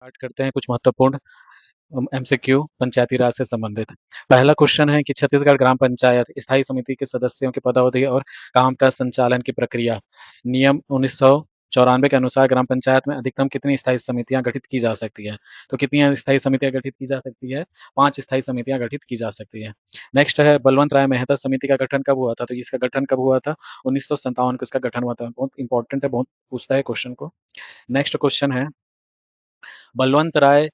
Start करते हैं कुछ महत्वपूर्ण एमसीक्यू पंचायती राज से संबंधित। पहला क्वेश्चन है कि छत्तीसगढ़ ग्राम पंचायत स्थायी समिति के सदस्यों की पदावधि और काम का संचालन की प्रक्रिया। नियम 1994 के अनुसार ग्राम पंचायत में अधिकतम कितनी स्थायी समितियां गठित की जा सकती है? तो कितनी स्थायी समितियां गठित की जा सकती है? 5 स्थायी समितियां गठित की जा सकती है। नेक्स्ट है बलवंत राय मेहता समिति का गठन कब हुआ था? तो इसका गठन कब हुआ था? 1957 को इसका गठन हुआ था। बहुत इंपॉर्टेंट है, बहुत पूछता है क्वेश्चन को। नेक्स्ट क्वेश्चन है बलवंत राय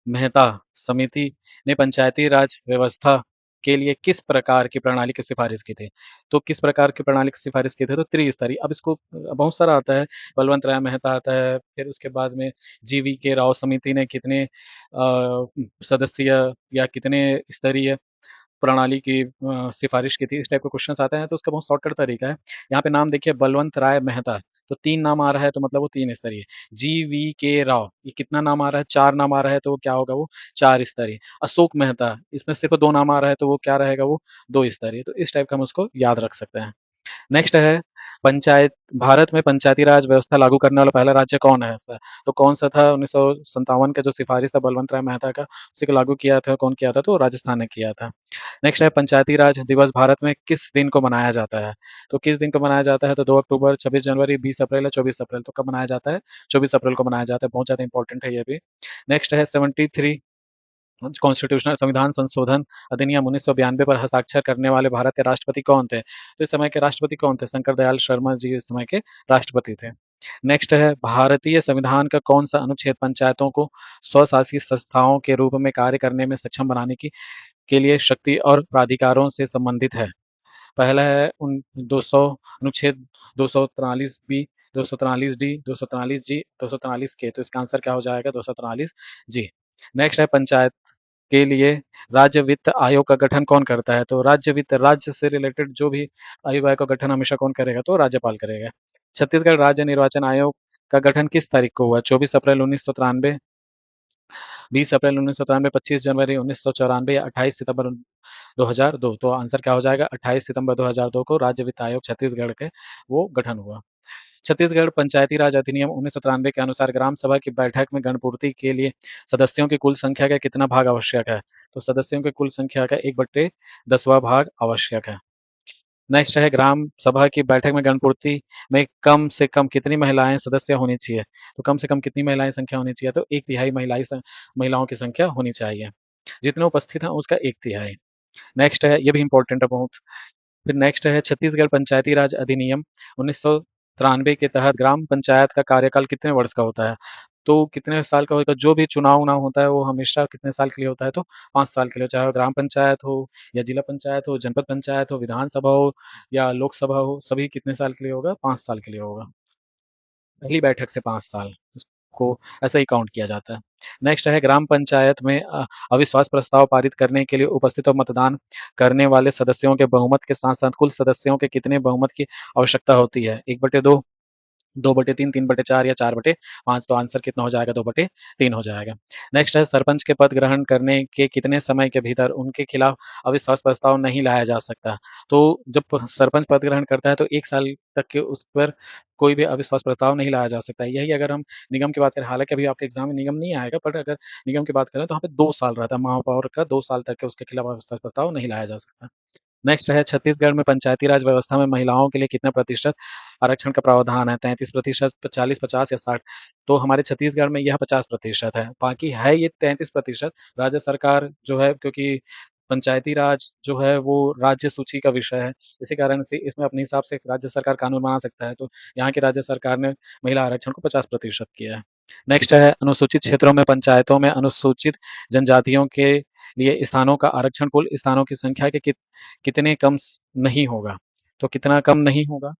मेहता समिति ने पंचायती राज व्यवस्था के लिए किस प्रकार की प्रणाली की सिफारिश की थी? तो किस प्रकार की प्रणाली की सिफारिश की थी? तो त्रिस्तरीय। अब इसको बहुत सारा आता है, बलवंत राय मेहता आता है, फिर उसके बाद में जीवी के राव समिति ने कितने सदस्यीय या कितने स्तरीय प्रणाली की सिफारिश की थी, इस टाइप के क्वेश्चंस आते हैं, तो उसका बहुत शॉर्टकट तरीका है। यहाँ पे नाम देखिए बलवंत राय मेहता, तो 3 नाम आ रहा है तो मतलब वो 3 स्तरीय। जी.वी. के राव, ये कितना नाम आ रहा है? 4 नाम आ रहा है तो वो क्या होगा? वो 4 स्तरीय। अशोक मेहता, इसमें सिर्फ 2 नाम आ रहा है तो वो क्या रहेगा? वो 2 स्तरीय। तो इस टाइप का हम उसको याद रख सकते हैं। नेक्स्ट है पंचायत भारत में पंचायती राज व्यवस्था लागू करने वाला पहला राज्य कौन है? तो कौन सा था? 1957 का जो सिफारिश था बलवंत राय मेहता का, उसी को लागू किया था। कौन किया था? तो राजस्थान ने किया था। नेक्स्ट है पंचायती राज दिवस भारत में किस दिन को मनाया जाता है? तो किस दिन को मनाया जाता है? तो 2 अक्टूबर, 26 जनवरी, 20 अप्रैल या 24 अप्रैल। तो कब मनाया जाता है? 24 अप्रैल को मनाया जाता है। बहुत ज़्यादा इंपॉर्टेंट है ये भी। नेक्स्ट है 73 कॉन्स्टिट्यूशनल संविधान संशोधन अधिनियम 1992 पर हस्ताक्षर करने वाले भारत के राष्ट्रपति कौन थे? तो इस समय के राष्ट्रपति कौन थे? शंकर दयाल शर्मा जी इस समय के राष्ट्रपति थे। नेक्स्ट है भारतीय संविधान का कौन सा अनुच्छेद पंचायतों को स्वशासी संस्थाओं के रूप में कार्य करने में सक्षम बनाने की के लिए शक्ति और प्राधिकारों से संबंधित है? पहला है उन 200 अनुच्छेद 243 बी, 243 डी, 243 जी, 243 के। तो इसका आंसर क्या हो जाएगा? 243 जी। नेक्स्ट है पंचायत के लिए राज्य वित्त आयोग का गठन कौन करता है? तो राज्य से रिलेटेड जो भी आयोग का गठन हमेशा कौन करेगा? तो राज्यपाल करेगा। छत्तीसगढ़ राज्य निर्वाचन आयोग का गठन किस तारीख को हुआ? 24 अप्रैल 1993, 20 अप्रैल 1993, 25 जनवरी 1994 या 28 सितंबर 2002। तो आंसर क्या हो जाएगा? 28 सितंबर 2002 को राज्य वित्त आयोग छत्तीसगढ़ के वो गठन हुआ। छत्तीसगढ़ पंचायती राज अधिनियम 1993 के अनुसार ग्राम सभा की बैठक में गणपूर्ति के लिए सदस्यों की कुल संख्या का कितना भाग आवश्यक है? तो सदस्यों की कुल संख्या का 1/10वां भाग आवश्यक है। नेक्स्ट है ग्राम सभा की बैठक में गणपूर्ति में कम से कम कितनी महिलाएं सदस्य होनी चाहिए? तो कम से कम कितनी महिलाएं संख्या होनी चाहिए? तो 1/3 महिलाओं की संख्या होनी चाहिए। जितने उपस्थित हैं उसका 1/3। नेक्स्ट है, ये भी इंपॉर्टेंट है बहुत। फिर नेक्स्ट है छत्तीसगढ़ पंचायती राज अधिनियम 1993 के तहत ग्राम पंचायत का कार्यकाल कितने वर्ष का होता है? तो कितने साल का होगा? जो भी चुनाव होता है वो हमेशा कितने साल के लिए होता है? तो 5 साल के लिए, चाहे वो ग्राम पंचायत हो या जिला पंचायत हो, जनपद पंचायत हो, विधानसभा हो या लोकसभा हो, सभी कितने साल के लिए होगा? 5 साल के लिए होगा। पहली बैठक से 5 साल, इसको ऐसा ही काउंट किया जाता है। नेक्स्ट है ग्राम पंचायत में अविश्वास प्रस्ताव पारित करने के लिए उपस्थित और मतदान करने वाले सदस्यों के बहुमत के साथ-साथ कुल सदस्यों के कितने बहुमत की आवश्यकता होती है? 1/2, 2/3, 3/4 या 4/5। तो आंसर कितना हो जाएगा? 2/3 हो जाएगा। नेक्स्ट है सरपंच के पद ग्रहण करने के कितने समय के भीतर उनके खिलाफ अविश्वास प्रस्ताव नहीं लाया जा सकता? तो जब सरपंच पद ग्रहण करता है तो 1 साल तक के उस पर कोई भी अविश्वास प्रस्ताव नहीं लाया जा सकता है। यही अगर हम निगम की बात करें, हालाँकि अभी आपके एग्ज़ाम में निगम नहीं आएगा, बट अगर निगम की बात करें तो वहाँ पे 2 साल रहता है, महापौर का 2 साल तक के उसके खिलाफ अविश्वास प्रस्ताव नहीं लाया जा सकता। नेक्स्ट है छत्तीसगढ़ में पंचायती राज व्यवस्था में महिलाओं के लिए कितना प्रतिशत आरक्षण का प्रावधान है? 33%, 40, 50 या 60? तो हमारे छत्तीसगढ़ में यह 50% है। बाकी है ये 33%। राज्य सरकार जो है, क्योंकि पंचायती राज जो है वो राज्य सूची का विषय है, इसी कारण से इसमें अपने हिसाब से राज्य सरकार कानून बना सकता है। तो यहाँ की राज्य सरकार ने महिला आरक्षण को 50% किया है। नेक्स्ट है अनुसूचित क्षेत्रों में पंचायतों में अनुसूचित जनजातियों के लिए स्थानों का आरक्षण कुल स्थानों की संख्या के कितने कम नहीं होगा? तो कितना कम नहीं होगा?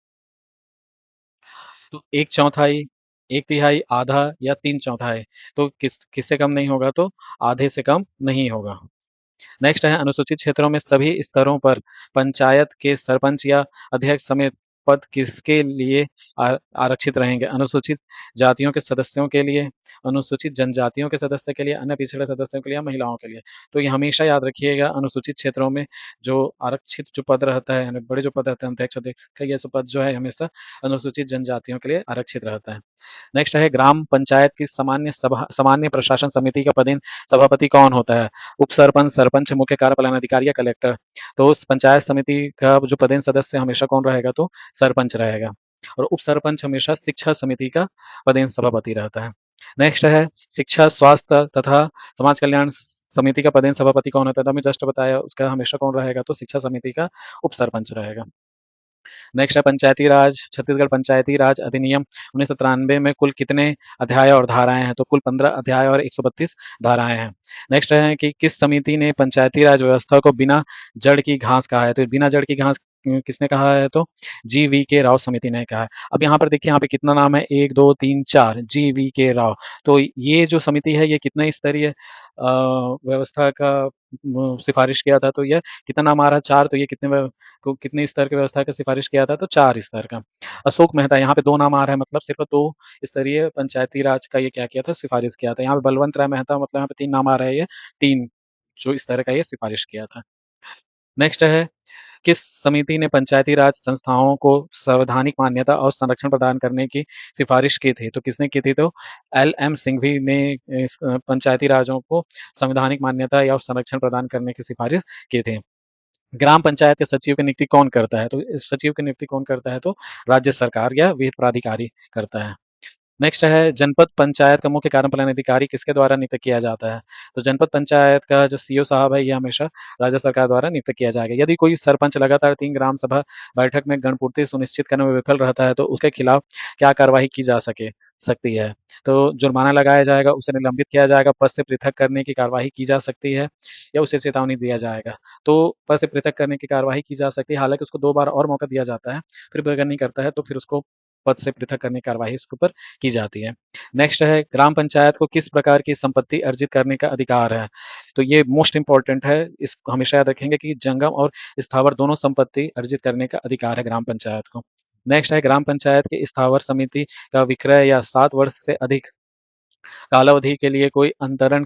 तो 1/4, 1/3, आधा या 3/4। तो किससे कम नहीं होगा? तो आधे से कम नहीं होगा। नेक्स्ट है अनुसूचित क्षेत्रों में सभी स्तरों पर पंचायत के सरपंच या अध्यक्ष समेत पद किसके लिए आरक्षित रहेंगे? अनुसूचित जातियों के सदस्यों के लिए, अनुसूचित जनजातियों के सदस्य के लिए, अन्य पिछड़े सदस्यों के लिए या महिलाओं के लिए। तो ये हमेशा याद रखिएगा, अनुसूचित क्षेत्रों में जो आरक्षित जो पद रहता है, यानी बड़े जो पद रहते हैं, अध्यक्ष, अध्यक्ष ये सब पद जो है हमेशा अनुसूचित जनजातियों के लिए आरक्षित रहता है। नेक्स्ट है ग्राम पंचायत की सामान्य प्रशासन समिति का पदेन सभापति कौन होता है? उप सरपंच, सरपंच, मुख्य कार्यपालन अधिकारी या कलेक्टर? तो उस पंचायत समिति का जो पदेन सदस्य हमेशा कौन रहेगा? तो सरपंच रहेगा। और उप सरपंच हमेशा शिक्षा समिति का पदेन सभापति रहता है। नेक्स्ट है शिक्षा, स्वास्थ्य तथा समाज कल्याण समिति का पदेन सभापति कौन होता है? तो हमें जस्ट बताया, उसका हमेशा कौन रहेगा? तो शिक्षा समिति का उप सरपंच रहेगा। नेक्स्ट है पंचायती राज, छत्तीसगढ़ पंचायती राज अधिनियम 1993 में कुल कितने अध्याय और धाराएं हैं? तो कुल 15 अध्याय और 132 धाराएं हैं। नेक्स्ट है कि किस समिति ने पंचायती राज व्यवस्था को बिना जड़ की घास कहा है? तो बिना जड़ की घास किसने कहा है? तो जी.वी. के राव समिति ने कहा है। अब यहाँ पर देखिए, यहाँ पे कितना नाम है? 1, 2, 3, 4, जी.वी. के राव। तो ये जो समिति है, ये कितने स्तरीय व्यवस्था का सिफारिश किया था? तो यह कितना नाम आ रहा है? 4। तो ये कितने स्तर की व्यवस्था का सिफारिश किया था? तो 4 स्तर का। अशोक मेहता, यहाँ पे 2 नाम आ रहा है, मतलब सिर्फ 2 स्तरीय पंचायती राज का ये क्या किया था? सिफारिश किया था। यहाँ पे बलवंत राय मेहता, मतलब यहाँ पे 3 नाम आ रहे हैं, ये 3 जो स्तर का ये सिफारिश किया था। नेक्स्ट है किस समिति ने पंचायती राज संस्थाओं को संवैधानिक मान्यता और संरक्षण प्रदान करने की सिफारिश की थी? तो किसने की थी? तो एल.एम. सिंघवी ने पंचायती राजों को संवैधानिक मान्यता या संरक्षण प्रदान करने की सिफारिश की थी। ग्राम पंचायत के सचिव की नियुक्ति कौन करता है? तो इस सचिव की नियुक्ति कौन करता है? तो राज्य सरकार या विहित प्राधिकारी करता है। नेक्स्ट है जनपद पंचायत का मुख्य कार्यपालन अधिकारी किसके द्वारा नियुक्त किया जाता है? तो जनपद पंचायत का जो सीईओ साहब है, ये हमेशा राज्य सरकार द्वारा नियुक्त किया जाएगा। यदि कोई सरपंच लगातार 3 ग्राम सभा बैठक में गणपूर्ति सुनिश्चित करने में विफल रहता है, तो उसके खिलाफ क्या कार्रवाई की जा सकती है? तो जुर्माना लगाया जाएगा, उसे निलंबित किया जाएगा, पद से पृथक करने की कार्रवाई की जा सकती है, या उसे चेतावनी दिया जाएगा। तो पद से पृथक करने की कार्रवाई की जा सकती है, हालाँकि उसको 2 बार और मौका दिया जाता है, फिर भी अगर नहीं करता है, तो फिर उसको पद से पृथक करने की कार्रवाई उसके ऊपर की जाती है। नेक्स्ट है ग्राम पंचायत को किस प्रकार की संपत्ति अर्जित करने का अधिकार है? तो ये मोस्ट इम्पोर्टेंट है, इसको हमेशा याद रखेंगे कि जंगम और स्थावर दोनों संपत्ति अर्जित करने का अधिकार है ग्राम पंचायत को। नेक्स्ट है ग्राम पंचायत की स्थावर समिति का विक्रय या 7 वर्ष से अधिक कालावधि के लिए कोई अंतरण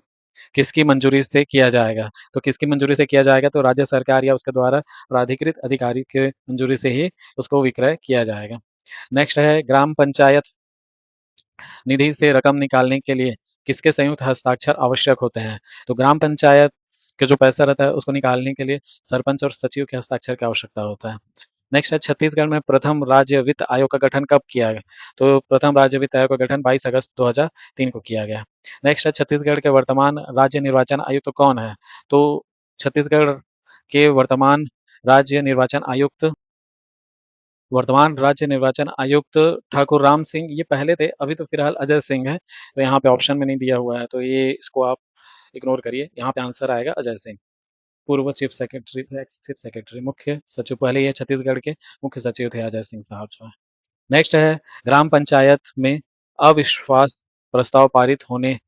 किसकी मंजूरी से किया जाएगा? तो किसकी मंजूरी से किया जाएगा? तो राज्य सरकार या उसके द्वारा प्राधिकृत अधिकारी के मंजूरी से ही उसको विक्रय किया जाएगा। नेक्स्ट है ग्राम पंचायत निधि से रकम निकालने के लिए किसके संयुक्त हस्ताक्षर आवश्यक होते हैं? तो ग्राम पंचायत के जो पैसा रहता है, उसको निकालने के लिए सरपंच और सचिव के हस्ताक्षर की आवश्यकता होता है। नेक्स्ट है छत्तीसगढ़ में प्रथम राज्य वित्त आयोग का गठन कब किया गया? तो प्रथम राज्य वित्त आयोग का गठन 22 अगस्त 2003 को किया गया। नेक्स्ट है छत्तीसगढ़ के वर्तमान राज्य निर्वाचन आयुक्त कौन है? तो छत्तीसगढ़ के वर्तमान राज्य निर्वाचन आयुक्त ठाकुर राम सिंह, ये पहले थे, अभी तो फिलहाल अजय सिंह है। तो यहाँ पे ऑप्शन में नहीं दिया हुआ है, तो ये इसको आप इग्नोर करिए। यहाँ पे आंसर आएगा अजय सिंह। पूर्व चीफ सेक्रेटरी थे, एक्स चीफ सेक्रेटरी, मुख्य सचिव, पहले ये छत्तीसगढ़ के मुख्य सचिव थे अजय सिंह साहब जो है। नेक्स्ट है ग्राम पंचायत में अविश्वास प्रस्ताव पारित होने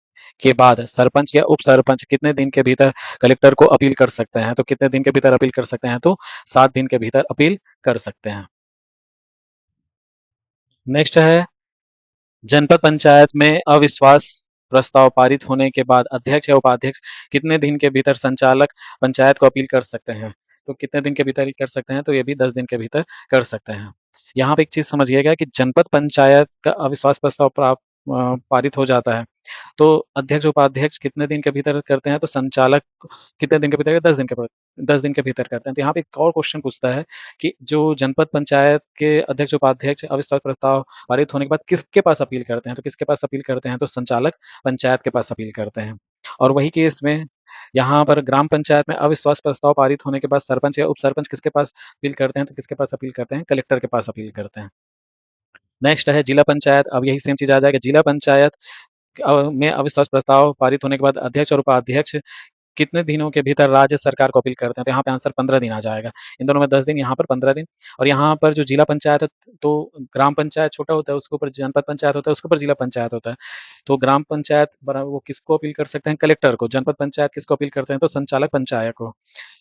के बाद सरपंच या उप सरपंच कितने दिन के भीतर कलेक्टर को अपील कर सकते हैं? तो कितने दिन के भीतर अपील कर सकते हैं? तो 7 दिन के भीतर अपील कर सकते हैं। नेक्स्ट है जनपद पंचायत में अविश्वास प्रस्ताव पारित होने के बाद अध्यक्ष या उपाध्यक्ष कितने दिन के भीतर संचालक पंचायत को अपील कर सकते हैं? तो कितने दिन के भीतर ही कर सकते हैं? तो ये भी 10 दिन के भीतर कर सकते हैं। यहाँ पे एक चीज़ समझिएगा कि जनपद पंचायत का अविश्वास प्रस्ताव पारित हो जाता है, तो अध्यक्ष उपाध्यक्ष कितने दिन के भीतर करते हैं? तो संचालक कितने दिन के भीतर? 10 दिन के भीतर करते हैं। तो यहाँ पे एक और क्वेश्चन पूछता है कि जो जनपद पंचायत के अध्यक्ष उपाध्यक्ष अविश्वास प्रस्ताव पारित होने के बाद किसके पास अपील करते हैं? तो किसके पास अपील करते हैं? तो संचालक पंचायत के पास अपील करते हैं। और वही केस में यहाँ पर ग्राम पंचायत में अविश्वास प्रस्ताव पारित होने के बाद सरपंच या उप सरपंच किसके पास अपील करते हैं? तो किसके पास अपील करते हैं? कलेक्टर के पास अपील करते हैं। नेक्स्ट है जिला पंचायत। अब यही सेम चीज़ आ जाएगा। जिला पंचायत में अविश्वास प्रस्ताव पारित होने के बाद अध्यक्ष और उपाध्यक्ष कितने दिनों के भीतर राज्य सरकार को अपील करते हैं? तो यहाँ पे आंसर 15 दिन आ जाएगा। इन दोनों में 10 दिन, यहाँ पर 15 दिन। और यहाँ पर जो जिला पंचायत है, तो ग्राम पंचायत छोटा होता है, उसके ऊपर जनपद पंचायत होता है, उसके ऊपर जिला पंचायत होता है। तो ग्राम पंचायत वो किसको अपील कर सकते हैं? कलेक्टर को। जनपद पंचायत किसको अपील करते हैं? तो संचालक पंचायत को,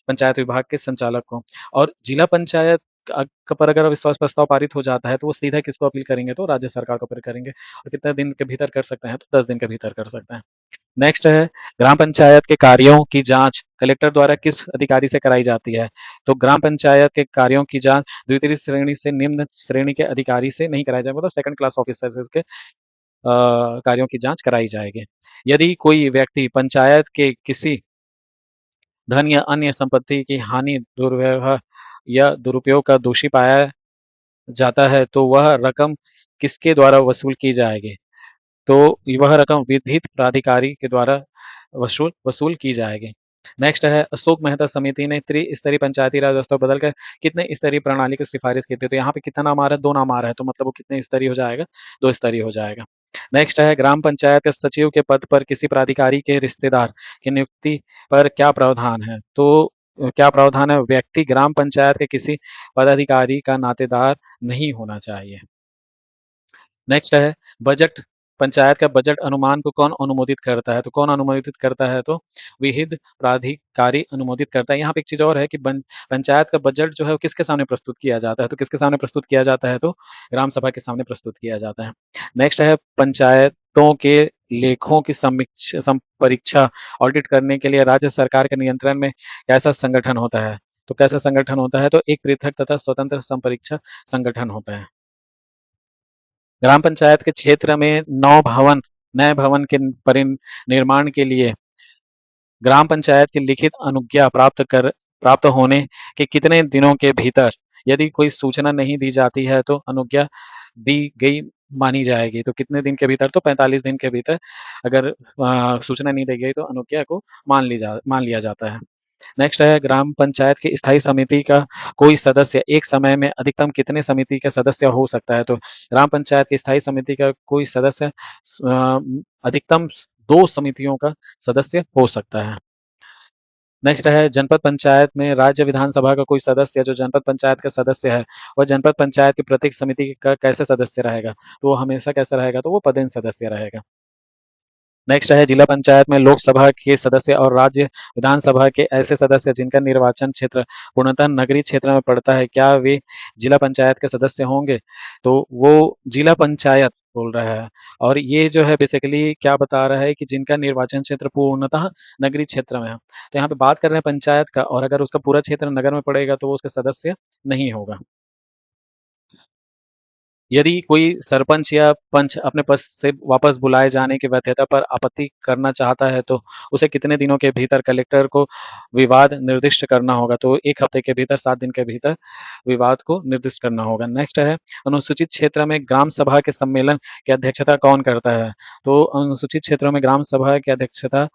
पंचायत विभाग के संचालक को। और जिला पंचायत पर अगर अविश्वास प्रस्ताव पारित हो जाता है तो वो सीधा किसको अपील करेंगे, तो राज्य सरकार को अपील करेंगे। और कितने दिन के भीतर कर सकते हैं, तो 10 दिन के भीतर कर सकते हैं। नेक्स्ट है, ग्राम पंचायत के कार्यों की जांच कलेक्टर द्वारा किस अधिकारी से कराई जाती है? तो ग्राम पंचायत के कार्यों की जांच द्वितीय श्रेणी से निम्न श्रेणी के अधिकारी से नहीं कराई जाएगी, मतलब सेकंड क्लास ऑफिसर से इसके कार्यों की जांच कराई जाएगी। यदि कोई व्यक्ति पंचायत के किसी धन या अन्य संपत्ति की हानि, दुर्व्यवहार या दुरुपयोग का दोषी पाया जाता है, तो वह रकम किसके द्वारा वसूल की जाएगी? तो वह रकम विधिक प्राधिकारी के द्वारा वसूल वसूल की जाएगी। नेक्स्ट है, अशोक मेहता समिति ने त्रिस्तरीय पंचायती राज व्यवस्था को बदलकर कितने स्तरीय प्रणाली की सिफारिश की थी? तो यहाँ पे कितना नाम आ रहा है? 2 नाम आ रहा है, तो मतलब वो कितने स्तरीय हो जाएगा? 2 स्तरीय हो जाएगा। नेक्स्ट है, ग्राम पंचायत के सचिव के पद पर किसी प्राधिकारी के रिश्तेदार की नियुक्ति पर क्या प्रावधान है? तो क्या प्रावधान है? व्यक्ति ग्राम पंचायत के किसी पदाधिकारी का नातेदार नहीं होना चाहिए। नेक्स्ट है, बजट पंचायत का बजट अनुमान को कौन अनुमोदित करता है? तो कौन अनुमोदित करता है? तो विहित प्राधिकारी अनुमोदित करता है। यहाँ पे एक चीज़ और है कि पंचायत का बजट जो है वो किसके सामने प्रस्तुत किया जाता है? तो किसके सामने प्रस्तुत किया जाता है? तो ग्राम सभा के सामने प्रस्तुत किया जाता है। नेक्स्ट है, पंचायतों के लेखों की परीक्षा ऑडिट करने के लिए राज्य सरकार के नियंत्रण में कैसा संगठन होता है? तो कैसा संगठन होता है? तो एक पृथक तथा स्वतंत्र संपरीक्षा संगठन होता है। ग्राम पंचायत के क्षेत्र में नए भवन के निर्माण के लिए ग्राम पंचायत की लिखित अनुज्ञा प्राप्त होने के कितने दिनों के भीतर यदि कोई सूचना नहीं दी जाती है तो अनुज्ञा दी गई मानी जाएगी? तो कितने दिन के भीतर? तो 45 दिन के भीतर अगर सूचना नहीं दी गई तो अनुज्ञा को मान लिया जाता है। नेक्स्ट है, ग्राम पंचायत की स्थायी समिति का कोई सदस्य एक समय में अधिकतम कितने समिति का सदस्य हो सकता है? तो ग्राम पंचायत की स्थायी समिति का कोई सदस्य अधिकतम 2 समितियों का सदस्य हो सकता है। नेक्स्ट है, जनपद पंचायत में राज्य विधानसभा का कोई सदस्य जो जनपद पंचायत का सदस्य है, वह जनपद पंचायत की प्रत्येक समिति का कैसे सदस्य रहेगा? तो वो हमेशा कैसा रहेगा? तो वो पदेन सदस्य रहेगा। नेक्स्ट है, जिला पंचायत में लोकसभा के सदस्य और राज्य विधानसभा के ऐसे सदस्य जिनका निर्वाचन क्षेत्र पूर्णतः नगरीय क्षेत्र में पड़ता है, क्या वे जिला पंचायत के सदस्य होंगे? तो वो जिला पंचायत बोल रहा है। और ये जो है बेसिकली क्या बता रहा है कि जिनका निर्वाचन क्षेत्र पूर्णतः नगरीय क्षेत्र में है। तो यहाँ पे बात कर रहे हैं पंचायत का, और अगर उसका पूरा क्षेत्र नगर में पड़ेगा तो वो उसका सदस्य नहीं होगा। यदि कोई सरपंच या पंच अपने पद से वापस बुलाए जाने की वैधता पर आपत्ति करना चाहता है, तो उसे कितने दिनों के भीतर कलेक्टर को विवाद निर्दिष्ट करना होगा? तो 1 हफ्ते के भीतर, 7 दिन के भीतर विवाद को निर्दिष्ट करना होगा। नेक्स्ट है, अनुसूचित क्षेत्र में ग्राम सभा के सम्मेलन की अध्यक्षता कौन करता है? तो अनुसूचित क्षेत्रों में ग्राम सभा की अध्यक्षता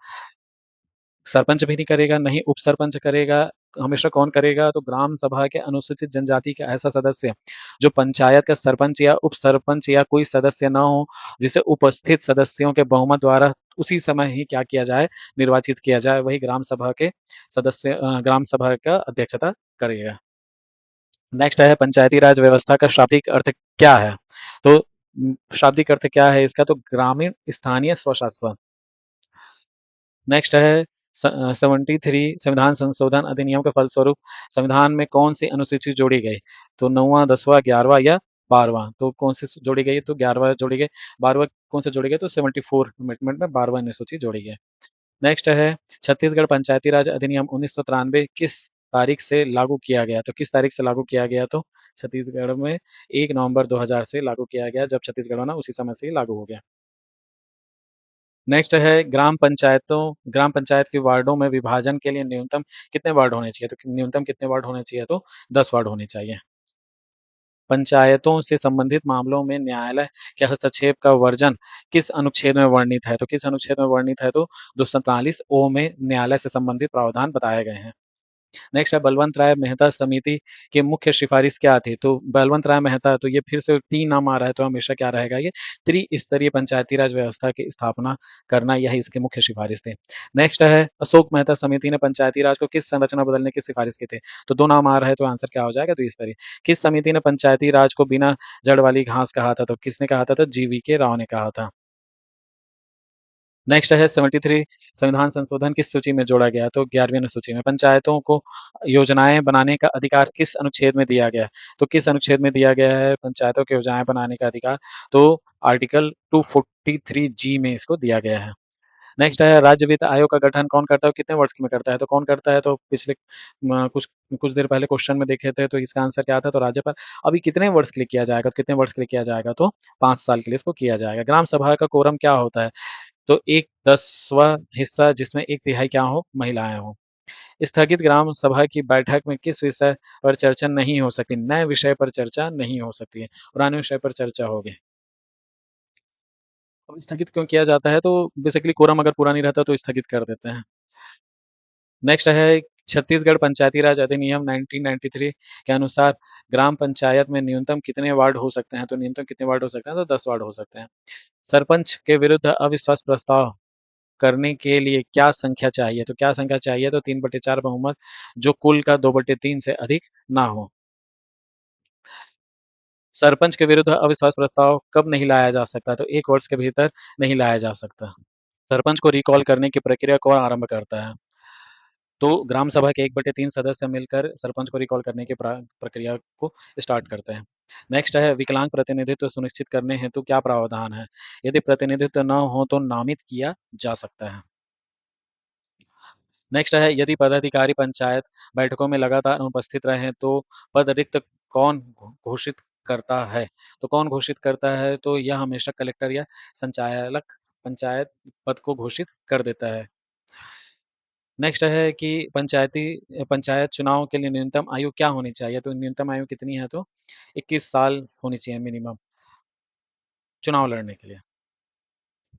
सरपंच भी नहीं करेगा, नहीं उप सरपंच करेगा, हमेशा कौन करेगा? तो ग्राम सभा के अनुसूचित जनजाति का ऐसा सदस्य जो पंचायत का सरपंच या उप सरपंच या कोई सदस्य ना हो, जिसे उपस्थित सदस्यों के बहुमत द्वारा उसी समय ही क्या किया जाए? निर्वाचित किया जाए, वही ग्राम सभा के ग्राम सभा का अध्यक्षता करेगा। नेक्स्ट है, पंचायती राज व्यवस्था का शाब्दिक अर्थ क्या है? तो शाब्दिक अर्थ क्या है इसका? तो ग्रामीण स्थानीय स्वशासन। नेक्स्ट है, 73 संविधान संशोधन अधिनियम के फलस्वरूप संविधान में कौन सी अनुसूची जोड़ी गई? तो 9वां, 10वां, 11वां या 12वां? तो कौन सी जोड़ी गई? तो 11वां जोड़ी गई। 12वां कौन से जोड़ी गई? तो 74 अमेंडमेंट में 12वां अनुसूची जोड़ी गई। नेक्स्ट है, छत्तीसगढ़ पंचायती राज अधिनियम 1993 किस तारीख से लागू किया गया? तो किस तारीख से लागू किया गया? तो छत्तीसगढ़ में 1 नवंबर 2000 से लागू किया गया। जब छत्तीसगढ़ बना उसी समय से ही लागू हो गया। नेक्स्ट है, ग्राम पंचायत के वार्डों में विभाजन के लिए न्यूनतम कितने वार्ड होने चाहिए? तो न्यूनतम कितने वार्ड होने चाहिए? तो 10 वार्ड होने चाहिए। पंचायतों से संबंधित मामलों में न्यायालय के हस्तक्षेप का वर्जन किस अनुच्छेद में वर्णित है? तो किस अनुच्छेद में वर्णित है? तो 247 ओ में न्यायालय से संबंधित प्रावधान बताए गए हैं। नेक्स्ट है, बलवंत राय मेहता समिति की मुख्य सिफारिश क्या थी? तो बलवंत राय मेहता, तो ये फिर से 3 नाम आ रहा है, तो हमेशा क्या रहेगा ये? त्रिस्तरीय पंचायती राज व्यवस्था की स्थापना करना, यही इसकी मुख्य सिफारिश थी। नेक्स्ट है, अशोक मेहता समिति ने पंचायती राज को किस संरचना बदलने की सिफारिश की थी? तो 2 नाम आ रहा है, तो आंसर क्या हो जाएगा? द्विस्तरीय। किस समिति ने पंचायती राज को बिना जड़ वाली घास कहा था? तो किसने कहा था? तो जीवीके राव ने कहा था। नेक्स्ट है 73 संविधान संशोधन किस सूची में जोड़ा गया है? तो 11वीं अनुसूची में। पंचायतों को योजनाएँ बनाने का अधिकार किस अनुच्छेद में दिया गया है? तो किस अनुच्छेद में दिया गया है पंचायतों को योजनाएँ बनाने का अधिकार? तो आर्टिकल 243 जी में इसको दिया गया है। नेक्स्ट है राज्य वित्त आयोग का गठन कौन करता है और कितने वर्ष में करता है? तो कौन करता है? तो पिछले कुछ कुछ देर पहले क्वेश्चन में देखे थे तो इसका आंसर क्या था? तो राज्यपाल। अभी कितने वर्ष के लिए किया जाएगा? तो कितने वर्ष के लिए किया जाएगा? तो 5 साल के लिए इसको किया जाएगा। ग्राम सभा का कोरम क्या होता है? तो 1/10वां हिस्सा जिसमें 1/3 क्या हो? महिलाएँ हों। स्थगित ग्राम सभा की बैठक में किस विषय पर चर्चा नहीं हो सकती? नए विषय पर चर्चा नहीं हो सकती है, पुराने विषय पर चर्चा होगी। अब स्थगित क्यों किया जाता है? तो बेसिकली कोरम अगर पूरा नहीं रहता तो स्थगित कर देते हैं। नेक्स्ट है छत्तीसगढ़ पंचायती राज अधिनियम 1993 के अनुसार ग्राम पंचायत में न्यूनतम कितने वार्ड हो सकते हैं? तो न्यूनतम कितने वार्ड हो सकते हैं? तो 10 वार्ड हो सकते हैं। सरपंच के विरुद्ध अविश्वास प्रस्ताव करने के लिए क्या संख्या चाहिए? तो क्या संख्या चाहिए? तो 3/4 बहुमत जो कुल का 2/3 से अधिक ना हो। सरपंच के विरुद्ध अविश्वास प्रस्ताव कब नहीं लाया जा सकता? तो 1 वर्ष के भीतर नहीं लाया जा सकता। सरपंच को रिकॉल करने की प्रक्रिया कौन आरंभ करता है? तो ग्राम सभा के 1/3 सदस्य मिलकर सरपंच को रिकॉल करने की प्रक्रिया को स्टार्ट करते हैं। नेक्स्ट है विकलांग प्रतिनिधित्व सुनिश्चित करने हेतु क्या प्रावधान है? यदि प्रतिनिधित्व न हो तो नामित किया जा सकता है। नेक्स्ट है यदि पदाधिकारी पंचायत बैठकों में लगातार अनुपस्थित रहें तो पद रिक्त कौन घोषित करता है? तो कौन घोषित करता है? तो यह हमेशा कलेक्टर या संचालक पंचायत पद को घोषित कर देता है। नेक्स्ट है कि पंचायत चुनाव के लिए न्यूनतम आयु क्या होनी चाहिए? तो न्यूनतम आयु कितनी है? तो 21 साल होनी चाहिए मिनिमम चुनाव लड़ने के लिए।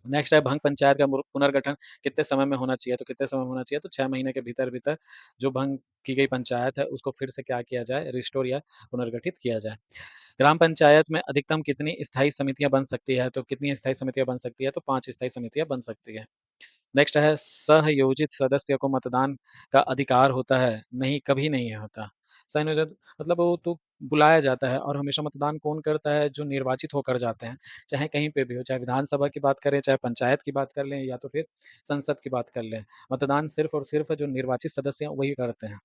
नेक्स्ट है भंग पंचायत का पुनर्गठन कितने समय में होना चाहिए? तो कितने समय में होना चाहिए? तो 6 महीने के भीतर-भीतर जो भंग की गई पंचायत है उसको फिर से क्या किया जाए? रिस्टोर या पुनर्गठित किया जाए। ग्राम पंचायत में अधिकतम कितनी स्थायी समितियाँ बन सकती है? तो कितनी स्थायी समितियाँ बन सकती है? तो 5 स्थायी समितियाँ बन सकती है। नेक्स्ट है सहयोजित सदस्य को मतदान का अधिकार होता है? नहीं, कभी नहीं होता। संयोजक मतलब वो तो बुलाया जाता है और हमेशा मतदान कौन करता है? जो निर्वाचित होकर जाते हैं, चाहे कहीं पे भी हो, चाहे विधानसभा की बात करें, चाहे पंचायत की बात कर लें या तो फिर संसद की बात कर लें। मतदान सिर्फ़ और सिर्फ़ जो निर्वाचित सदस्य हैं वही करते हैं।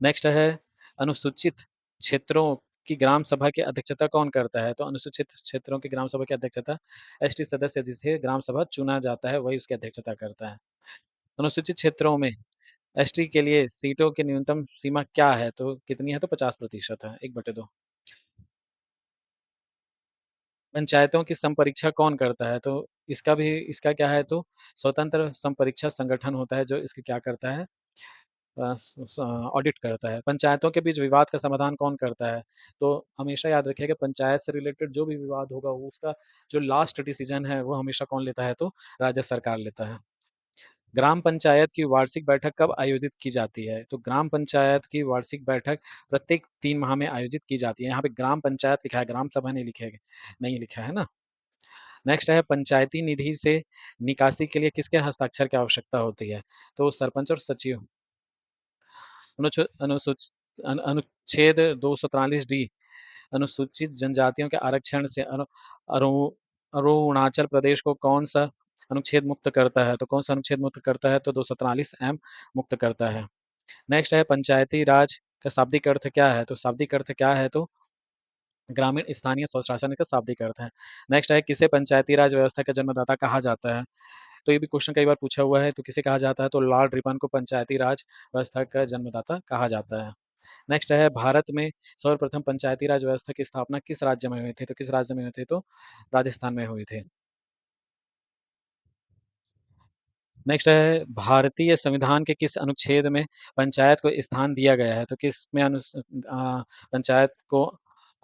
नेक्स्ट है अनुसूचित क्षेत्रों की ग्राम सभा की अध्यक्षता कौन करता है? तो अनुसूचित क्षेत्रों की ग्राम सभा की अध्यक्षता एसटी सदस्य जिसे ग्राम सभा चुना जाता है वही उसकी अध्यक्षता करता है। अनुसूचित क्षेत्रों में एसटी के लिए सीटों की न्यूनतम सीमा क्या है? तो कितनी है? तो 50% है, 1/2। पंचायतों की संपरीक्षा कौन करता है? तो इसका क्या है? तो स्वतंत्र संपरीक्षा संगठन होता है जो इसकी क्या करता है? ऑडिट करता है। पंचायतों के बीच विवाद का समाधान कौन करता है? तो हमेशा याद रखिए कि पंचायत से रिलेटेड जो भी विवाद होगा वो उसका जो लास्ट डिसीजन है वो हमेशा कौन लेता है? तो राज्य सरकार लेता है। ग्राम पंचायत की वार्षिक बैठक कब आयोजित की जाती है? तो ग्राम पंचायत की वार्षिक बैठक प्रत्येक 3 माह में आयोजित की जाती है। यहाँ पे ग्राम पंचायत लिखा है, ग्राम सभा नहीं लिखा है ना? नेक्स्ट है पंचायती निधि से निकासी के लिए किसके हस्ताक्षर की आवश्यकता होती है? तो सरपंच और सचिव। अनुच्छ अनुसूच अनुच्छेद 243 डी अनुसूचित जनजातियों के आरक्षण से अरु अरुणाचल प्रदेश को कौन-सा अनुच्छेद मुक्त करता है? तो कौन-सा अनुच्छेद मुक्त करता है? तो 243 एम मुक्त करता है। नेक्स्ट है पंचायती राज का शाब्दिक अर्थ क्या है? तो शाब्दिक अर्थ क्या है? तो ग्रामीण स्थानीय स्वशासन का शाब्दिक अर्थ है। नेक्स्ट है किसे पंचायती राज व्यवस्था का जन्मदाता कहा जाता है? तो ये भी क्वेश्चन कई बार पूछा हुआ है, तो किसे कहा जाता है? तो लॉर्ड रिपन को पंचायती राज व्यवस्था का जन्मदाता कहा जाता है। नेक्स्ट है भारत में सर्वप्रथम पंचायती राज व्यवस्था की स्थापना किस राज्य में हुई थी? तो किस राज्य में हुई थी? तो राजस्थान में हुई थी। नेक्स्ट है भारतीय संविधान के किस अनुच्छेद में पंचायत को स्थान दिया गया है? तो किसमें पंचायत को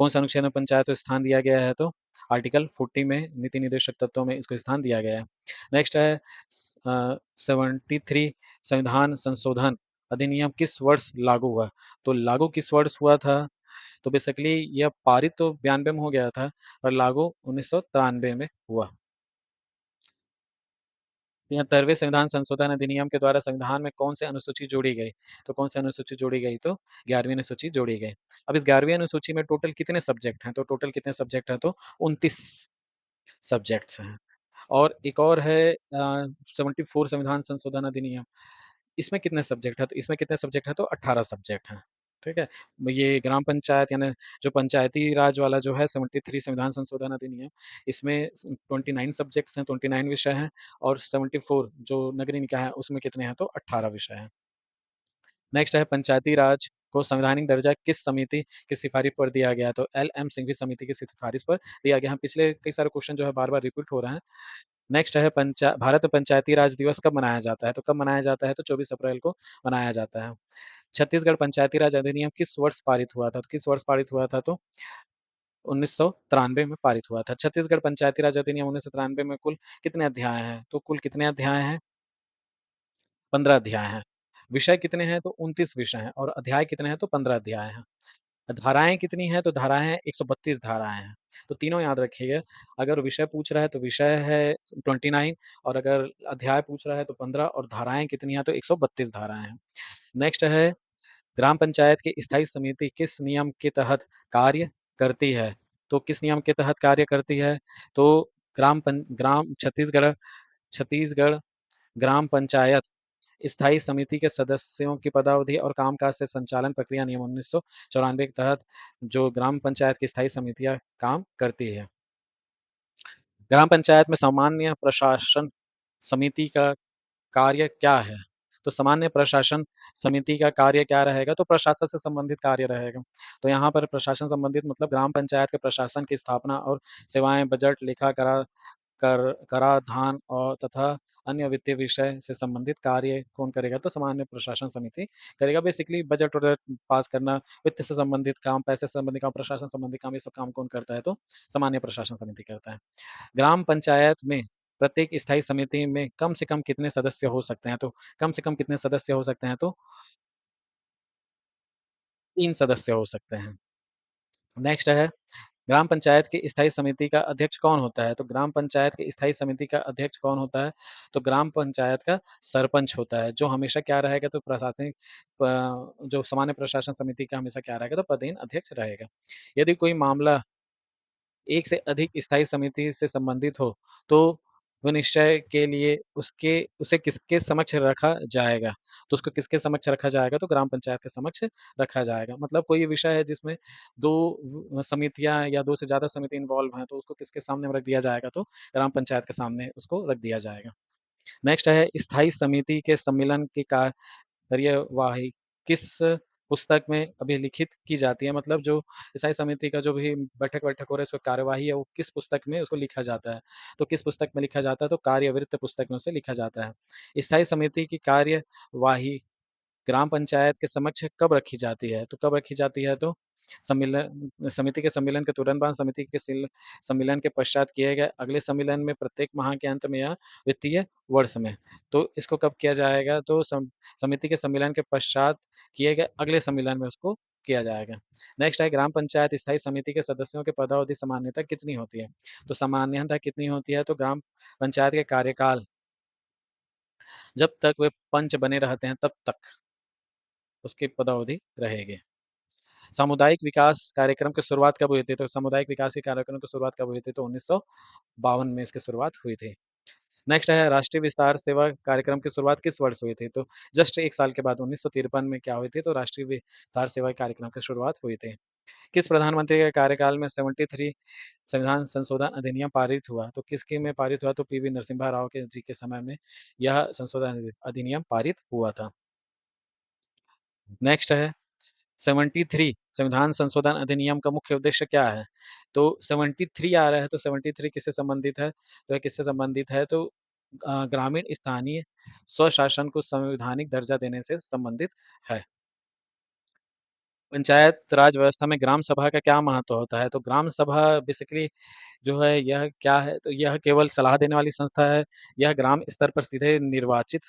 कौन-से अनुच्छेद में पंचायत को स्थान दिया गया है? तो आर्टिकल 40 में नीति निर्देशक तत्वों में इसको स्थान दिया गया है। नेक्स्ट है 73 संविधान संशोधन अधिनियम किस वर्ष लागू हुआ? तो लागू किस वर्ष हुआ था? तो बेसिकली यह पारित तो 92 में हो गया था और लागू 1993 में हुआ। 73वें संविधान संशोधन अधिनियम के द्वारा संविधान में कौन सी अनुसूची जोड़ी गई? तो कौन सी अनुसूची जोड़ी गई? तो 11वीं अनुसूची जोड़ी गई। अब इस 11वीं अनुसूची में टोटल कितने सब्जेक्ट हैं? तो टोटल कितने सब्जेक्ट हैं? तो 29 सब्जेक्ट्स हैं। और एक और है 74 संविधान संशोधन अधिनियम। इसमें कितने सब्जेक्ट है? तो इसमें कितने सब्जेक्ट है? तो 18 सब्जेक्ट हैं। ठीक है? ये ग्राम पंचायत यानी जो पंचायती राज वाला जो है 73 संविधान संशोधन अधिनियम, इसमें 29 सब्जेक्ट्स हैं, 29 विषय हैं और 74 जो नगरीय निकाय है उसमें कितने हैं? तो 18 विषय हैं। नेक्स्ट है पंचायती राज को संवैधानिक दर्जा किस समिति की सिफारिश पर दिया गया? तो एल.एम. सिंघवी समिति की सिफारिश पर दिया गया है। पिछले कई सारे क्वेश्चन जो है बार-बार रिपीट हो रहे हैं। नेक्स्ट है भारत में पंचायती राज दिवस कब मनाया जाता है? तो कब मनाया जाता है? तो 24 अप्रैल को मनाया जाता है। छत्तीसगढ़ पंचायती राज अधिनियम किस वर्ष पारित हुआ था? तो किस वर्ष पारित हुआ था? तो 1993 में पारित हुआ था। छत्तीसगढ़ पंचायती राज अधिनियम 1993 में कुल कितने अध्याय हैं? तो कुल कितने अध्याय हैं? 15 अध्याय हैं। विषय कितने हैं? तो 29 विषय हैं और अध्याय कितने हैं? तो 15 अध्याय हैं। धाराएँ कितनी हैं? तो धाराएँ 132 धाराएँ हैं। तो तीनों याद रखिएगा, अगर विषय पूछ रहा है तो विषय है 29 और अगर अध्याय पूछ रहा है तो 15 और धाराएँ कितनी हैं? तो 132 धाराएँ हैं। नेक्स्ट है ग्राम पंचायत की स्थायी समिति किस नियम के तहत कार्य करती है? तो किस नियम के तहत कार्य करती है? तो ग्राम छत्तीसगढ़ ग्राम पंचायत स्थायी समिति के सदस्यों की पदावधि और कामकाज से संचालन प्रक्रिया नियम 1994 के तहत जो ग्राम पंचायत की स्थायी समितियां काम करती है। ग्राम पंचायत में सामान्य प्रशासन समिति का कार्य क्या है? तो सामान्य प्रशासन समिति का कार्य क्या रहेगा? तो प्रशासन से संबंधित कार्य रहेगा। तो यहाँ पर प्रशासन संबंधित मतलब ग्राम पंचायत के प्रशासन की स्थापना और सेवाएं, बजट, लेखा, कराधान और तथा अन्य वित्तीय विषय से संबंधित कार्य कौन करेगा? तो सामान्य प्रशासन समिति करेगा। बेसिकली बजट वजट पास करना, वित्त से संबंधित काम, पैसे से संबंधित काम, प्रशासन संबंधी काम, ये सब काम कौन करता है? तो सामान्य प्रशासन समिति करता है। ग्राम पंचायत में प्रत्येक स्थायी समिति में कम से कम कितने सदस्य हो सकते हैं? तो कम से कम कितने सदस्य हो सकते हैं? तो 3 सदस्य हो सकते हैं। नेक्स्ट है ग्राम पंचायत की स्थायी समिति का अध्यक्ष कौन होता है? तो ग्राम पंचायत की स्थायी समिति का अध्यक्ष कौन होता है? तो ग्राम पंचायत का सरपंच होता है, जो हमेशा क्या रहेगा? तो प्रशासनिक जो सामान्य प्रशासन समिति का हमेशा क्या रहेगा? तो पदेन अध्यक्ष रहेगा। यदि कोई मामला एक से अधिक स्थायी समिति से संबंधित हो, तो विनिश्चय के लिए उसे किसके समक्ष रखा जाएगा? तो उसको किसके समक्ष रखा जाएगा? तो ग्राम पंचायत के समक्ष रखा जाएगा। मतलब कोई विषय है जिसमें 2 समितियाँ या 2 से ज़्यादा समिति इन्वॉल्व हैं, तो उसको किसके सामने रख दिया जाएगा? तो ग्राम पंचायत के सामने उसको रख दिया जाएगा। नेक्स्ट है स्थायी समिति के सम्मेलन की कार्यवाही किस पुस्तक में अभिलिखित की जाती है? मतलब जो स्थायी समिति का जो भी बैठक-वैठक हो रहा है, उसका कार्यवाही है, वो किस पुस्तक में उसको लिखा जाता है? तो किस पुस्तक में लिखा जाता है? तो कार्यवृत्त पुस्तक में उसे लिखा जाता है। स्थायी समिति की कार्यवाही ग्राम पंचायत के समक्ष कब रखी जाती है? तो कब रखी जाती है? तो समिति के सम्मेलन के तुरंत बाद, समिति के सम्मेलन के पश्चात किए गए अगले सम्मेलन में, प्रत्येक माह के अंत में या वित्तीय वर्ष में। तो इसको कब किया जाएगा? तो समिति के सम्मेलन के पश्चात किए गए अगले सम्मेलन में उसको किया जाएगा। नेक्स्ट है ग्राम पंचायत स्थायी समिति के सदस्यों की पदावधि सामान्यतः कितनी होती है? तो सामान्यतः कितनी होती है? तो ग्राम पंचायत के कार्यकाल जब तक वे पंच बने रहते हैं तब तक उसकी पदावधि रहेगी। सामुदायिक विकास कार्यक्रम की शुरुआत कब हुई थी? तो सामुदायिक विकास के कार्यक्रम की शुरुआत कब हुई थी? तो 1952 में इसकी शुरुआत हुई थी। नेक्स्ट है राष्ट्रीय विस्तार सेवा कार्यक्रम की शुरुआत किस वर्ष हुई थी? तो जस्ट 1 साल के बाद 1953 में क्या हुई थी? तो राष्ट्रीय विस्तार सेवा कार्यक्रम की शुरुआत हुई थी। किस प्रधानमंत्री के कार्यकाल में 73 संविधान संशोधन अधिनियम पारित हुआ? तो किसके में पारित हुआ? तो पीवी नरसिम्हा राव के जी के समय में यह संशोधन अधिनियम पारित हुआ था। नेक्स्ट है 73 संविधान संशोधन अधिनियम का मुख्य उद्देश्य क्या है? तो 73 आ रहा है, तो 73 किससे संबंधित है? तो ये किससे संबंधित है? तो ग्रामीण स्थानीय स्वशासन को संवैधानिक दर्जा देने से संबंधित है। पंचायत राज व्यवस्था में ग्राम सभा का क्या महत्व होता है? तो ग्राम सभा बेसिकली जो है यह क्या है? तो यह केवल सलाह देने वाली संस्था है। यह ग्राम स्तर पर सीधे निर्वाचित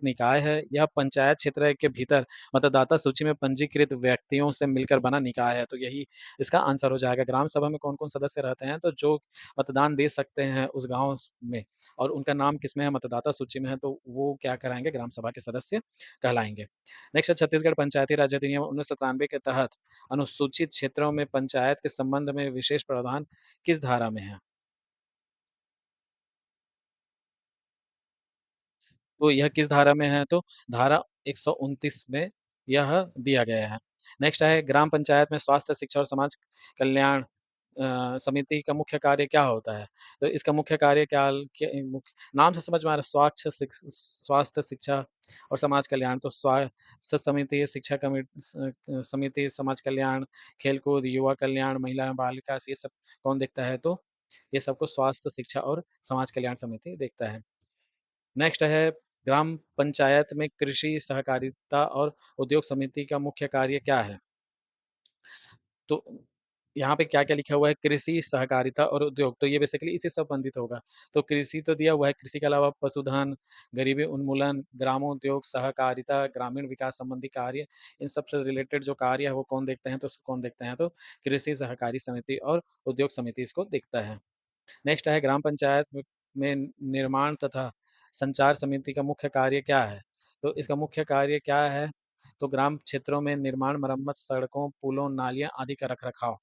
निकाय है। यह पंचायत क्षेत्र के भीतर मतदाता सूची में पंजीकृत व्यक्तियों से मिलकर बना निकाय है। तो यही इसका आंसर हो जाएगा। ग्राम सभा में कौन-कौन सदस्य रहते हैं? तो जो मतदान दे सकते हैं उस गाँव में और उनका नाम किसमें है? मतदाता सूची में है, तो वो क्या कहलाएँगे? ग्राम सभा के सदस्य कहलाएँगे। नेक्स्ट है छत्तीसगढ़ पंचायती राज अधिनियम 1997 के तहत अनुसूचित क्षेत्रों में पंचायत के संबंध में विशेष प्रावधान किस धारा में है? तो यह किस धारा में है? तो धारा 129 में यह दिया गया है। नेक्स्ट है ग्राम पंचायत में स्वास्थ्य, शिक्षा और समाज कल्याण समिति का मुख्य कार्य क्या होता है? तो इसका मुख्य कार्य क्या के मुख्य नाम से समझ में आ रहा है स्वास्थ्य, शिक्षा और समाज कल्याण। तो स्वास्थ्य समिति, शिक्षा समिति, समाज कल्याण, खेलकूद, युवा कल्याण, महिला एवं बाल विकास, ये सब कौन देखता है? तो ये सबको स्वास्थ्य, शिक्षा और समाज कल्याण समिति देखता है। नेक्स्ट है ग्राम पंचायत में कृषि सहकारिता और उद्योग समिति का मुख्य कार्य क्या है? तो यहाँ पे क्या-क्या लिखा हुआ है? कृषि सहकारिता और उद्योग, तो ये बेसिकली इसी से संबंधित होगा। तो कृषि तो दिया हुआ है, कृषि के अलावा पशुधन, गरीबी उन्मूलन, ग्रामोद्योग, सहकारिता, ग्रामीण विकास संबंधी कार्य, इन सब से रिलेटेड जो कार्य है वो कौन देखते हैं? तो उसको कौन देखते हैं? तो कृषि सहकारी समिति और उद्योग समिति इसको देखता है। नेक्स्ट है ग्राम पंचायत में निर्माण तथा संचार समिति का मुख्य कार्य क्या है? तो इसका मुख्य कार्य क्या है? तो ग्राम क्षेत्रों में निर्माण, मरम्मत, सड़कों, पुलों, नालियाँ आदि का रख-रखाव।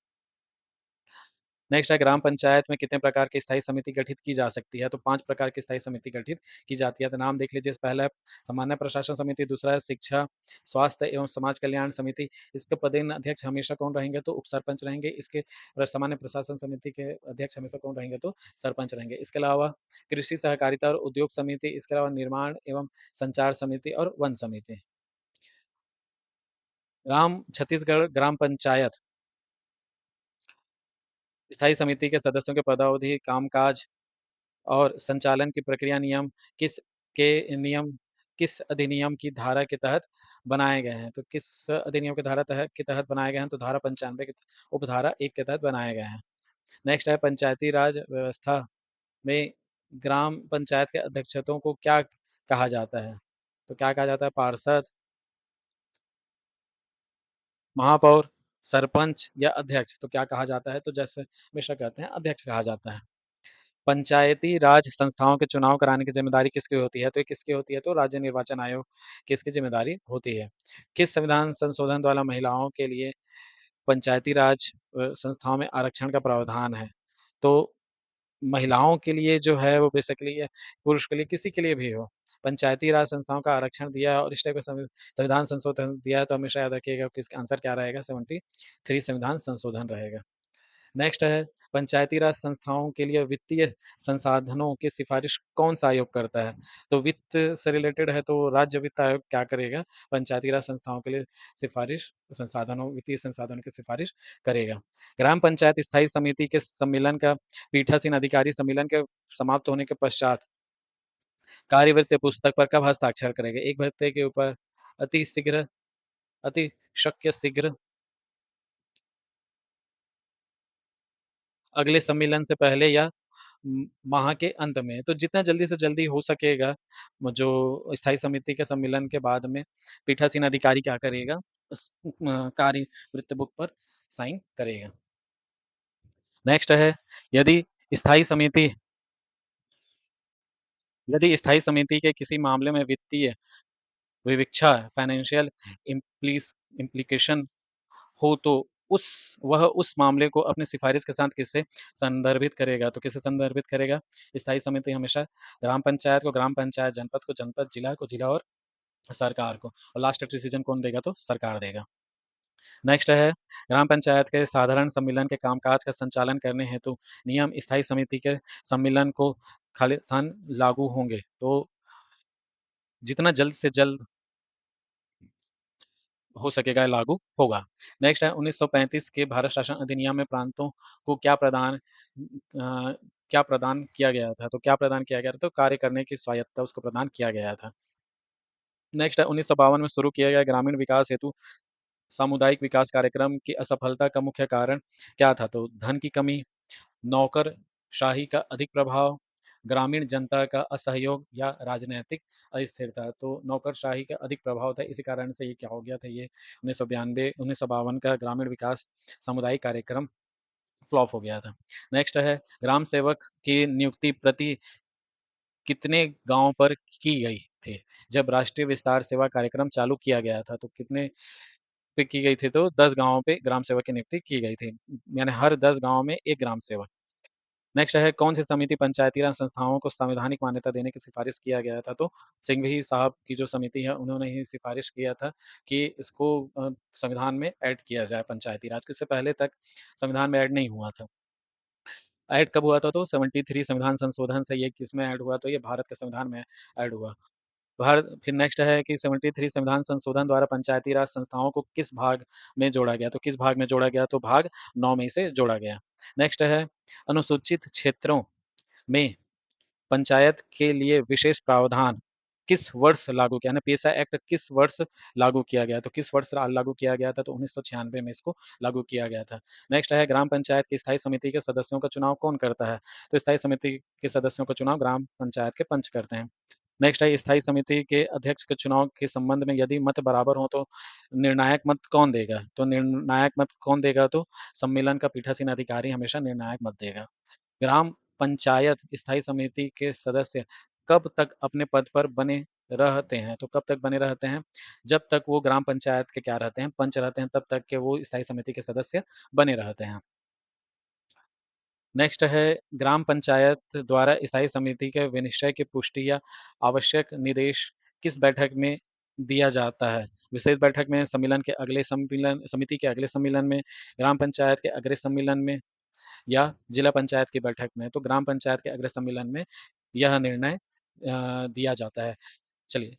नेक्स्ट है ग्राम पंचायत में कितने प्रकार की स्थायी समिति गठित की जा सकती है? तो 5 प्रकार की स्थायी समिति गठित की जाती है। तो नाम देख लीजिए, पहला है सामान्य प्रशासन समिति, दूसरा है शिक्षा, स्वास्थ्य एवं समाज कल्याण समिति। इसके पदेन अध्यक्ष हमेशा कौन रहेंगे? तो उप सरपंच रहेंगे। इसके सामान्य प्रशासन समिति के अध्यक्ष हमेशा कौन रहेंगे? तो सरपंच रहेंगे। इसके अलावा कृषि सहकारिता और उद्योग समिति, इसके अलावा निर्माण एवं संचार समिति और वन समिति। छत्तीसगढ़ ग्राम पंचायत स्थायी समिति के सदस्यों के पदावधि, कामकाज और संचालन की प्रक्रिया किस नियम किस अधिनियम की धारा के तहत बनाए गए हैं? तो किस अधिनियम की धारा के तहत बनाए गए हैं? तो धारा 95 के उपधारा 1 के तहत बनाए गए हैं। नेक्स्ट है पंचायती राज व्यवस्था में ग्राम पंचायत के अध्यक्षों को क्या कहा जाता है? तो क्या कहा जाता है? पार्षद, महापौर, सरपंच या अध्यक्ष। तो क्या कहा जाता है? तो जैसे हमेशा कहते हैं अध्यक्ष कहा जाता है। पंचायती राज संस्थाओं के चुनाव कराने की ज़िम्मेदारी किसकी होती है? तो ये किसकी होती है? तो राज्य निर्वाचन आयोग की इसकी ज़िम्मेदारी होती है। किस संविधान संशोधन द्वारा महिलाओं के लिए पंचायती राज संस्थाओं में आरक्षण का प्रावधान है? तो महिलाओं के लिए जो है वो बेसिकली या पुरुष के लिए, किसी के लिए भी हो, पंचायती राज संस्थाओं का आरक्षण दिया और इस टाइप का संविधान संशोधन दिया है, तो हमेशा याद रखिएगा कि इसका आंसर क्या रहेगा? 73 संविधान संशोधन रहेगा। नेक्स्ट है पंचायती राज संस्थाओं के लिए वित्तीय संसाधनों की सिफारिश कौन-सा आयोग करता है? तो वित्त से रिलेटेड है तो राज्य वित्त आयोग क्या करेगा? पंचायती राज संस्थाओं के लिए वित्तीय संसाधनों की सिफारिश करेगा। ग्राम पंचायत स्थायी समिति के सम्मेलन का पीठासीन अधिकारी सम्मेलन के समाप्त होने के पश्चात कार्यवृत्त पुस्तक पर कब हस्ताक्षर करेंगे? एक भत्ते के ऊपर अति शीघ्र अति शक्य शीघ्र, अगले सम्मेलन से पहले या माह के अंत में। तो जितना जल्दी से जल्दी हो सकेगा, वो जो स्थायी समिति के सम्मेलन के बाद में पीठासीन अधिकारी क्या करेगा? कार्यवृत्त बुक पर साइन करेगा। नेक्स्ट है यदि स्थायी समिति स्थायी समिति के किसी मामले में वित्तीय विवेक्षा फाइनेंशियल इम्प्लीकेशन हो तो उस मामले को अपनी सिफारिश के साथ किससे संदर्भित करेगा? तो किससे संदर्भित करेगा? स्थायी समिति हमेशा ग्राम पंचायत को ग्राम पंचायत, जनपद को जनपद, जिला को जिला और सरकार को, और लास्ट डिसीजन कौन देगा? तो सरकार देगा। नेक्स्ट है ग्राम पंचायत के साधारण सम्मेलन के कामकाज का संचालन करने हेतु नियम स्थायी समिति के सम्मेलन को खालिस्तान लागू होंगे। तो जितना जल्द से जल्द हो सकेगा लागू होगा। नेक्स्ट है 1935 के भारत शासन अधिनियम में प्रांतों को क्या प्रदान किया गया था? तो क्या प्रदान किया गया था? तो कार्य करने की स्वायत्ता उसको प्रदान किया गया था। नेक्स्ट है 1952 में शुरू किया गया ग्रामीण विकास हेतु सामुदायिक विकास कार्यक्रम की असफलता का मुख्य कारण क्या था? तो धन की कमी, नौकरशाही का अधिक प्रभाव, ग्रामीण जनता का असहयोग या राजनैतिक अस्थिरता। तो नौकरशाही का अधिक प्रभाव था, इसी कारण से ये क्या हो गया था? ये 1952 का ग्रामीण विकास सामुदायिक कार्यक्रम फ्लॉप हो गया था। नेक्स्ट है ग्राम सेवक की नियुक्ति प्रति कितने गाँव पर की गई थी? जब राष्ट्रीय विस्तार सेवा कार्यक्रम चालू किया गया था, तो कितने पे की गई थी? तो 10 गाँवों पे ग्राम सेवक की नियुक्ति की गई थी। यानी हर 10 गाँव में 1 ग्राम सेवक। नेक्स्ट है कौन सी समिति पंचायती राज संस्थाओं को संवैधानिक मान्यता देने की सिफारिश किया गया था? तो सिंघवी साहब की जो समिति है उन्होंने ही सिफारिश किया था कि इसको संविधान में ऐड किया जाए पंचायती राज को, इससे पहले तक संविधान में ऐड नहीं हुआ था। ऐड कब हुआ था? तो 73 संविधान संशोधन से ये किसमें ऐड हुआ? तो ये भारत के संविधान में ऐड हुआ। भारत फिर नेक्स्ट है कि 73 संविधान संशोधन द्वारा पंचायती राज संस्थाओं को किस भाग में जोड़ा गया? तो किस भाग में जोड़ा गया? तो भाग 9 में इसे जोड़ा गया। नेक्स्ट है अनुसूचित क्षेत्रों में पंचायत के लिए विशेष प्रावधान किस वर्ष लागू किया? यानी पेशा एक्ट किस वर्ष लागू किया गया? तो किस वर्ष लागू किया गया था? तो 1996 में इसको लागू किया गया था। नेक्स्ट है ग्राम पंचायत की स्थायी समिति के सदस्यों का चुनाव कौन करता है? तो स्थायी समिति के सदस्यों का चुनाव ग्राम पंचायत के पंच करते हैं। नेक्स्ट है स्थायी समिति के अध्यक्ष के चुनाव के संबंध में यदि मत बराबर हो तो निर्णायक मत कौन देगा? तो निर्णायक मत कौन देगा? तो सम्मेलन का पीठासीन अधिकारी हमेशा निर्णायक मत देगा। ग्राम पंचायत स्थायी समिति के सदस्य कब तक अपने पद पर बने रहते हैं? तो कब तक बने रहते हैं? जब तक वो ग्राम पंचायत के क्या रहते हैं? पंच रहते हैं, तब तक के वो स्थायी समिति के सदस्य बने रहते हैं। नेक्स्ट है ग्राम पंचायत द्वारा स्थायी समिति के विनिश्चय की पुष्टि या आवश्यक निर्देश किस बैठक में दिया जाता है? विशेष बैठक में, सम्मेलन के अगले सम्मेलन, समिति के अगले सम्मेलन में, ग्राम पंचायत के अगले सम्मेलन में या जिला पंचायत की बैठक में? तो ग्राम पंचायत के अगले सम्मेलन में यह निर्णय दिया जाता है। चलिए